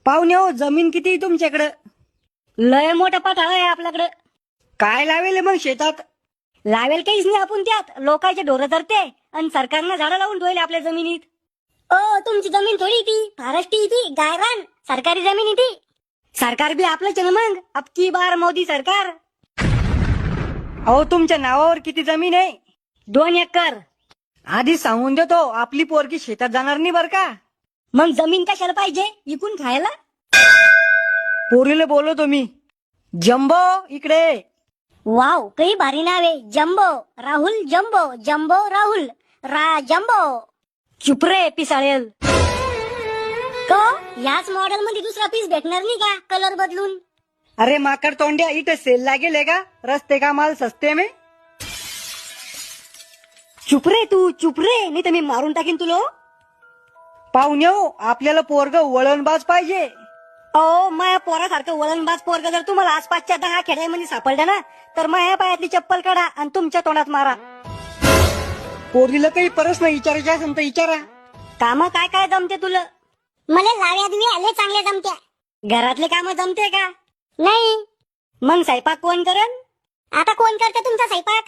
पाहुणे हो, जमीन किती आहे तुमच्याकडं? लय मोठा पठार आहे आपल्याकडे. काय लावेल मग शेतात? लावेल काहीच नाही आपण त्यात. लोकांचे ढोरं धरते आणि सरकारनं झाडं लावून ठेवले आपल्या जमिनीत. ओ तुमची जमीन थोडी ती फारस्टी ती गायरान सरकारी जमीन ती. सरकार बी आपलंच आहे ना मग. अब की बार मोदी सरकार. अहो तुमच्या नावावर किती जमीन आहे? 2 एकर. आधी सांगून देतो, आपली पोरगी शेतात जाणार नाही बर का. मग जमीन कशाला पाहिजे? विकून खायला. पोरीला बोलवतो मी. जम्बो इकडे ये. वाव काही भारी नाव आहे. Jumbo Rahul jumbo jumbo Rahul रा जम्बो. चुप रे पिसाळेल. को याच मॉडेल मध्ये दुसरा पीस भेटणार नाही का कलर बदलून? अरे माकड तोंड्या, इथं सेल लागेल का? रस्ते का माल सस्ते में. चुप रे तू चुप रे, नाही तर मी मारून टाकीन तुला. पाहुणे हो, आपल्याला पोरग वळणबाज पाहिजे. ओ माया पोरासारखं वळणबाज पोरग जर तुम्हाला आसपासच्या 10 खेड्यामध्ये सापडलं ना, तर माया पायातली चप्पल काढा आणि तुमच्या तोंडात मारा. पोरीला काही प्रश्न विचारायचे असेल तर विचारा. काम काय काय जमते तुला? मला लाव्यात मी आले चांगले जमत्या. घरातले काम जमते का? नाही. मग स्वयंपाक कोण करण? आता कोण करते तुमचा स्वयंपाक?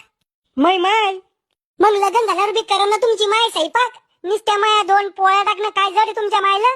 माय. मग लग्न झाल्यावर बी करा ना तुमची माय स्वयंपाक. नुसत्या माया 2 पोळ्या टाकणं काय जड आहे तुमच्या मायला?